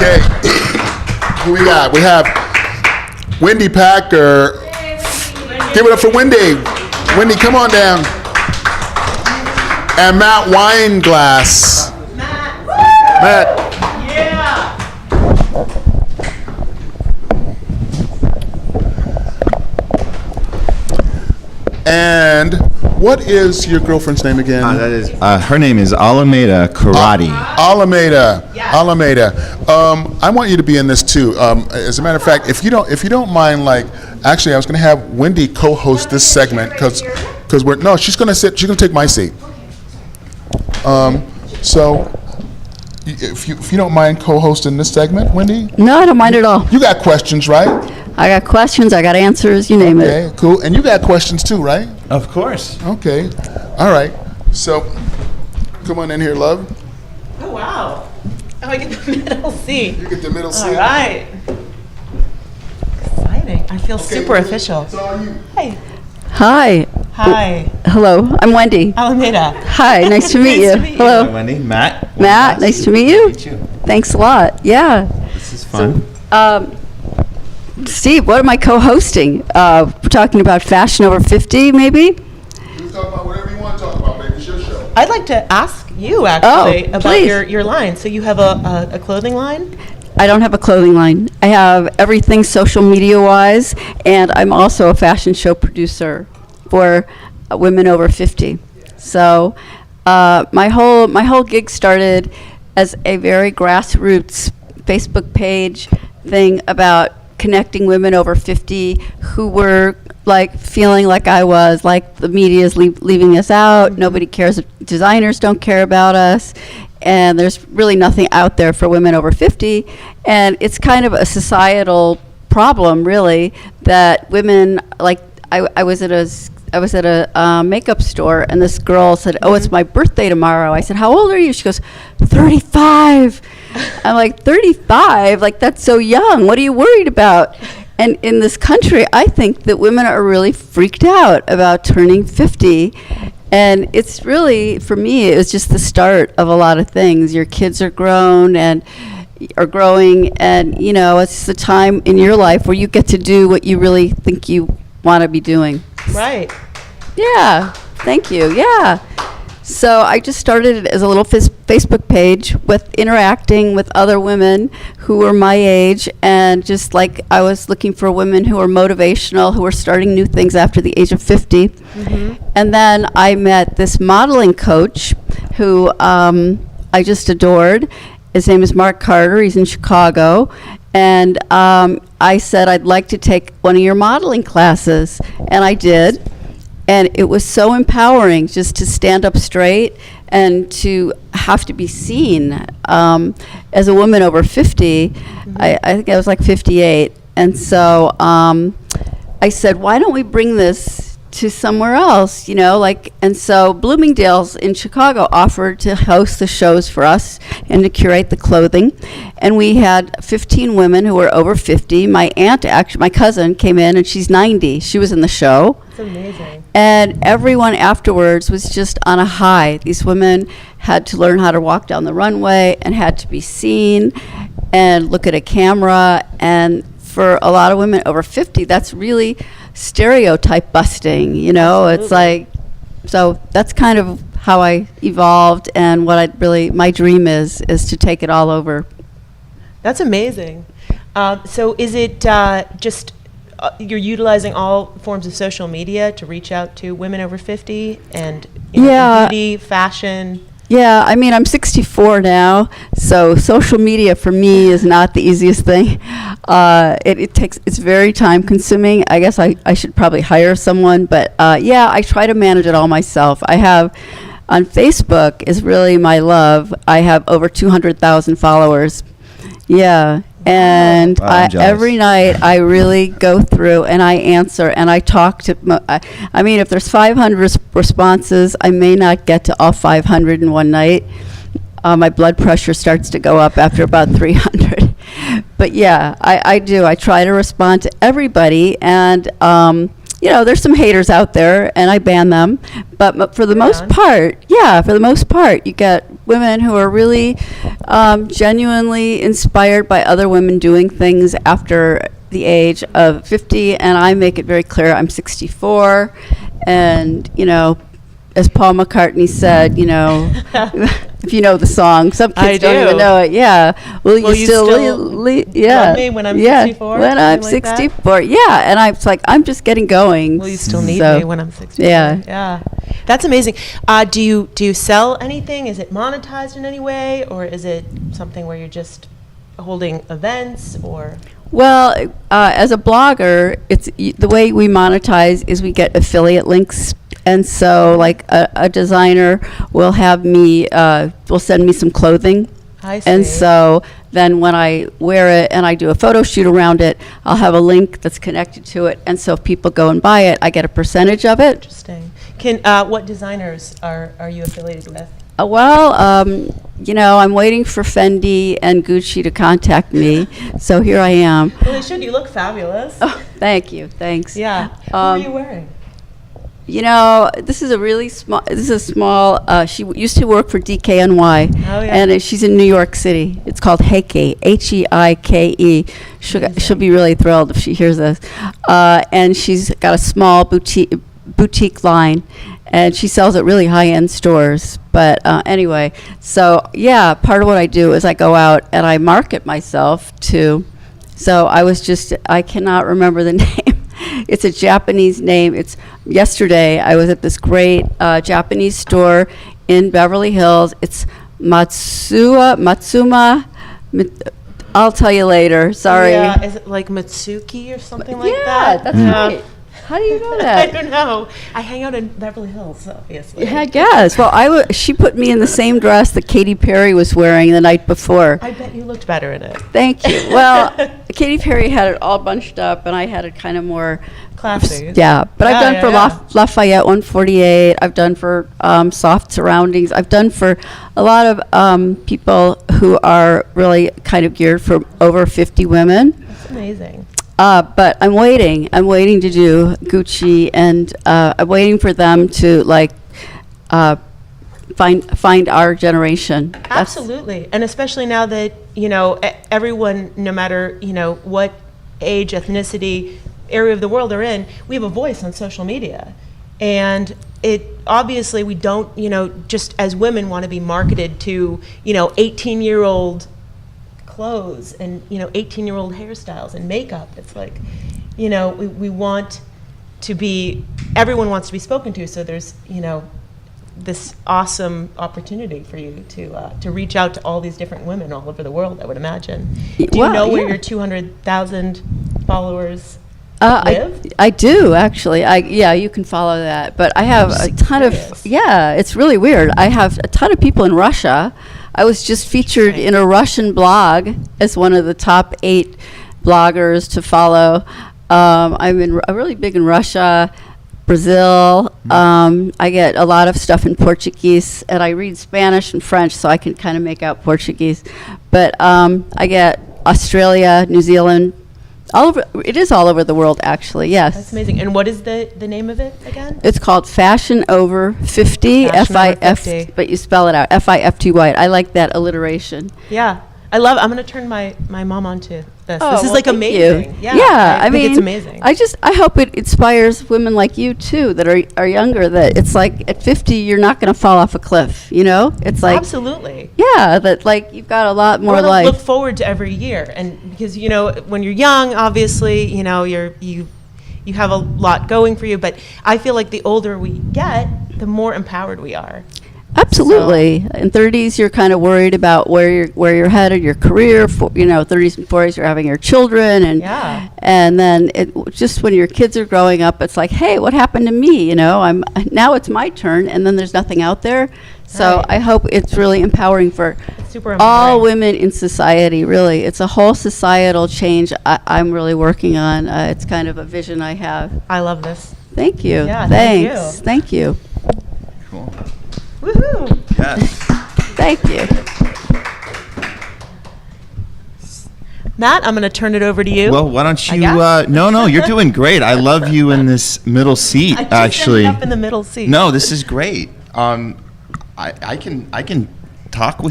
Okay. Who we got? We have Wendy Packer. Give it up for Wendy. Wendy, come on down. And Matt Weinglass. Matt. Yeah. And what is your girlfriend's name again? Her name is Alameda Karate. Alameda. Yes. Alameda. I want you to be in this too. As a matter of fact, if you don't mind, actually, I was going to have Wendy co-host this segment because she's going to sit. She's going to take my seat. So, if you don't mind co-hosting this segment, Wendy. No, I don't mind at all. You got questions, right? I got questions, I got answers, you name it. Okay, cool. And you got questions too, right? Of course. Okay. All right. So, come on in here, love. Oh, wow. Oh, I get the middle seat. You get the middle seat. All right. Exciting. I feel super official. It's all you. Hey. Hi. Hi. Hello, I'm Wendy. Alameda. Hi, nice to meet you. to meet you. Hello. Hi, Wendy. Matt. Matt, nice to meet you. Nice to meet you. Thanks a lot. Yeah. This is fun. Steve, what am I co-hosting? We're talking about fashion over 50, maybe? You can talk about whatever you want to talk about, baby. It's your show. I'd like to ask you, actually, about please. your line. So you have a clothing line? I don't have a clothing line. I have everything social media-wise, and I'm also a fashion show producer for women over 50. So my whole gig started as a very grassroots Facebook page thing about connecting women over 50 who were feeling like I was, like the media is leaving us out, nobody cares, designers don't care about us, and there's really nothing out there for women over 50, and it's kind of a societal problem, really, that women, I was at a makeup store, and this girl said, "Oh, it's my birthday tomorrow." I said, "How old are you?" She goes, 35. I'm like, 35? That's so young. What are you worried about? And in this country, I think that women are really freaked out about turning 50. And it's really, for me, it was just the start of a lot of things. Your kids are grown and are growing, and, it's the time in your life where you get to do what you really think you want to be doing. Right. Yeah, thank you. Yeah. So I just started it as a little Facebook page with interacting with other women who were my age, and just I was looking for women who were motivational, who were starting new things after the age of 50. Mm-hmm. And then I met this modeling coach who I just adored. His name is Mark Carter. He's in Chicago. And I said, I'd like to take one of your modeling classes. And I did. And it was so empowering just to stand up straight and to have to be seen. As a woman over 50, mm-hmm. I think I was 58. And so I said, why don't we bring this to somewhere else, and so Bloomingdale's in Chicago offered to host the shows for us and to curate the clothing. And we had 15 women who were over 50. My aunt, actually, my cousin came in, and she's 90. She was in the show. That's amazing. And everyone afterwards was just on a high. These women had to learn how to walk down the runway and had to be seen and look at a camera. And for a lot of women over 50, that's really stereotype busting, Absolutely. So that's kind of how I evolved, and what my dream is to take it all over. That's amazing. So is it just you're utilizing all forms of social media to reach out to women over 50 and beauty, fashion? Yeah, I'm 64 now, so social media for me is not the easiest thing. It's very time consuming. I guess I should probably hire someone, but I try to manage it all myself. I have, on Facebook is really my love. I have over 200,000 followers. Yeah. And every night I really go through and I answer and I talk to, if there's 500 responses, I may not get to all 500 in one night. My blood pressure starts to go up after about 300. But yeah, I do. I try to respond to everybody, and there's some haters out there, and I ban them. But for the most part, you get women who are really genuinely inspired by other women doing things after the age of 50. And I make it very clear I'm 64. And, as Paul McCartney said, if you know the song, some kids I don't do. even know it. Yeah. Will you still yeah. love me when I'm yeah. 64? When I'm Something like that? 64. Yeah. And I'm just getting going. Will you still need So, me when I'm 64? Yeah. Yeah. That's amazing. Do you sell anything? Is it monetized in any way, or is it something where you're just holding events, or? Well, as a blogger, the way we monetize is we get affiliate links. And so, like, a designer will have me, will send me some clothing. I see. And so then when I wear it and I do a photo shoot around it, I'll have a link that's connected to it. And so if people go and buy it, I get a percentage of it. Interesting. What designers are you affiliated with? I'm waiting for Fendi and Gucci to contact me. So here I am. Well, they should. You look fabulous. Oh, thank you. Thanks. Yeah. Who are you wearing? This is a small, she used to work for DKNY. Oh, yeah. And she's in New York City. It's called Heike, Heike. She'll be really thrilled if she hears this. And she's got a small boutique line, and she sells at really high-end stores. But anyway, so yeah, part of what I do is I go out and I market myself to, so I cannot remember the name. It's a Japanese name. Yesterday I was at this great Japanese store in Beverly Hills. It's Matsuma. I'll tell you later. Sorry. Yeah. Is it like Matsuki or something like that? Yeah, that's right. How do you know I that? don't know. I hang out in Beverly Hills, obviously. Yeah, I guess. Well, she put me in the same dress that Katy Perry was wearing the night before. I bet you looked better in it. Thank you. Well, Katy Perry had it all bunched up, and I had it kind of more Classy. Yeah, but I've done Yeah, for yeah. Lafayette 148. I've done for Soft Surroundings. I've done for a lot of people who are really kind of geared for over 50 women. That's amazing. But I'm waiting. I'm waiting to do Gucci, and I'm waiting for them to find our generation. Absolutely. And especially now that, everyone, no matter, what age, ethnicity, area of the world they're in, we have a voice on social media. And obviously we don't, just as women want to be marketed to, 18-year-old clothes and 18-year-old hairstyles and makeup. It's like, we want to be, everyone wants to be spoken to, so there's this awesome opportunity for you to reach out to all these different women all over the world, I would imagine. Do you know where your 200,000 followers live? I do, actually. You can follow that. But I have a ton of, it's really weird. I have a ton of people in Russia. I was just featured in a Russian blog as one of the top 8 bloggers to follow. I'm really big in Russia, Brazil. I get a lot of stuff in Portuguese, and I read Spanish and French, so I can kind of make out Portuguese. But I get Australia, New Zealand, all over. It is all over the world, actually. Yes. That's amazing. And what is the name of it again? It's called Fashion Over 50, Fashion Over F-I-F, 50. but you spell it out, F-I-F-T-Y. I like that alliteration. Yeah. I'm going to turn my mom onto this. Oh, This is well, like thank amazing. you. I mean, think it's amazing. I hope it inspires women like you too that are younger, that it's like at 50 you're not going to fall off a cliff, It's like Absolutely. Yeah, that like you've got a lot more I wanna life. look forward to every year, and because when you're young, obviously, you have a lot going for you. But I feel like the older we get, the more empowered we are. Absolutely. In 30s, you're kind of worried about where you're headed, your career. 30s and 40s, you're having your children, and then just when your kids are growing up, it's like, hey, what happened to me? Now it's my turn, and then there's nothing out there. So Right. I hope it's really empowering for Super all empowering. women in society. Really, it's a whole societal change I'm really working on. It's kind of a vision I have. I love this. Thank you. Yeah, thank you. Thank you. Cool. Woohoo! Yes. Thank you. Matt, I'm going to turn it over to you. Well, why don't I you? guess. No, you're doing great. I love you in this middle seat. I just Actually, ended up in the middle seat. no, this is great. I can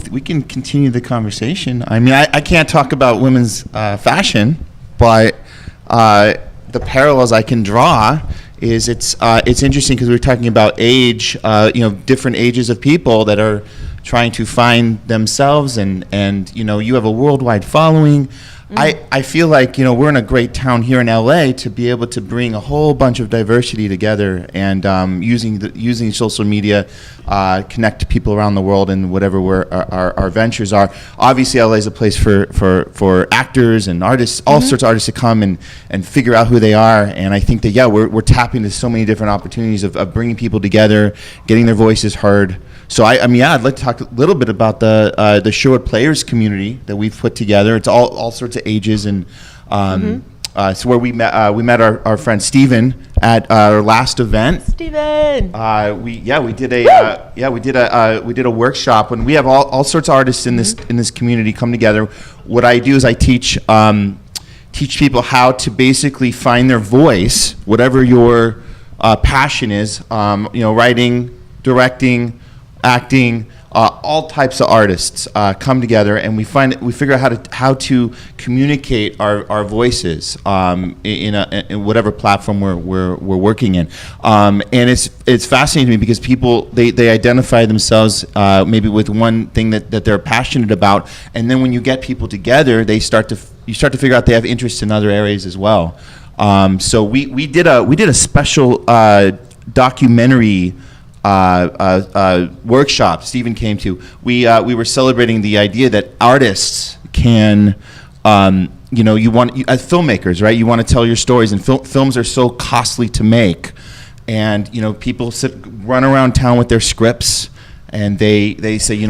we can continue the conversation. I mean, I can't talk about women's fashion, but the parallels I can draw is it's interesting because we were talking about age, different ages of people that are trying to find themselves, and you have a worldwide following. I feel like we're in a great town here in LA to be able to bring a whole bunch of diversity together, and using social media connect people around the world and whatever our ventures are. Obviously, LA is a place for actors and artists, all sorts of artists to come and figure out who they are. And I think that we're tapping into so many different opportunities of bringing people together, getting their voices heard. So I'd like to talk a little bit about the Sherwood Players community that we've put together. It's all sorts of ages, and so where we met our friend Steven at our last event. Steven. We did a workshop, and we have all sorts of artists in this community come together. What I do is I teach people how to basically find their voice, whatever your passion is. Writing, directing, acting, all types of artists come together, and we figure out how to communicate our voices in whatever platform we're working in, and it's fascinating to me because people they identify themselves maybe with one thing that they're passionate about, and then when you get people together, you start to figure out they have interests in other areas as well. So we did a special documentary workshop Stephen came to. We were celebrating the idea that artists can, as filmmakers, right? You want to tell your stories, and films are so costly to make, and people run around town with their scripts, and they say,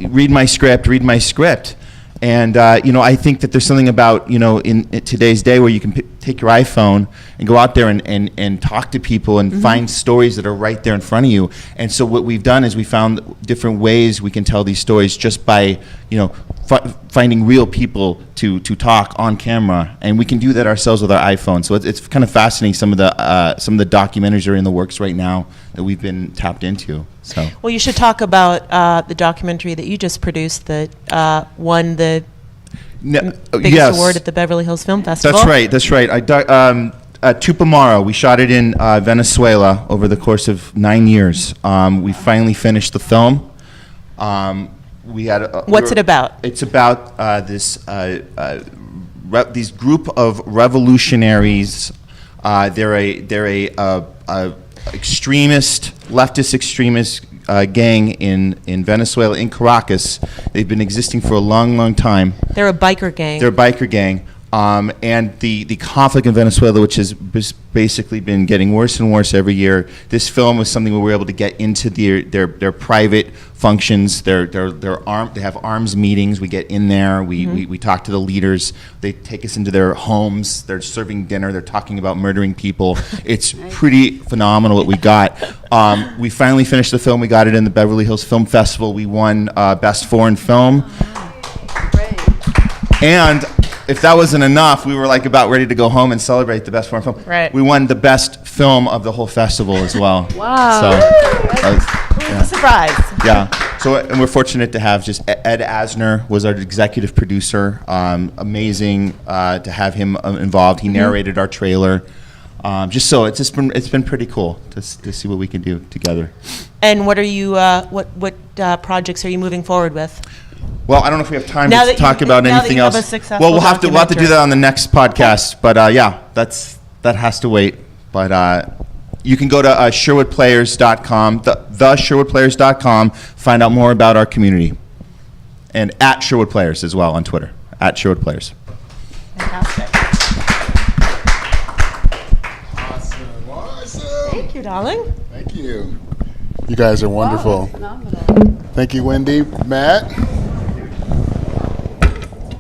read my script. And I think that there's something about in today's day where you can take your iPhone and go out there and talk to people and find stories that are right there in front of you. And so what we've done is we found different ways we can tell these stories just by finding real people to talk on camera, and we can do that ourselves with our iPhone. So it's kind of fascinating. Some of the documentaries are in the works right now that we've been tapped into. So. Well, you should talk about the documentary that you just produced that won the biggest award at the Beverly Hills Film Festival. That's right. Tupamaro. We shot it in Venezuela over the course of 9 years. We finally finished the film. What's it about? It's about these group of revolutionaries. They're a leftist extremist gang in Venezuela, in Caracas. They've been existing for a long time. They're a biker gang. And the conflict in Venezuela, which has basically been getting worse and worse every year. This film was something where we were able to get into their private functions. They have arms meetings. We get in there. We talk to the leaders. They take us into their homes. They're serving dinner. They're talking about murdering people. It's pretty phenomenal what we got. We finally finished the film. We got it in the Beverly Hills Film Festival. We won Best Foreign Film. Great. And if that wasn't enough, we were about ready to go home and celebrate the Best Foreign Film. Right. We won the best film of the whole festival as well. Wow. So surprise. Yeah. So and we're fortunate to have just Ed Asner was our executive producer. Amazing to have him involved. He narrated our trailer. It's been pretty cool to see what we can do together. And what are you what projects are you moving forward with? Well, I don't know if we have time to talk about anything else. Well, we'll have to do that on the next podcast. But that has to wait. But you can go to SherwoodPlayers.com, the SherwoodPlayers.com, find out more about our community, and at Sherwood Players as well on Twitter, at Sherwood Players. Fantastic. Awesome. Thank you, darling. Thank you. You guys are wonderful. Wow, phenomenal. Thank you, Wendy, Matt.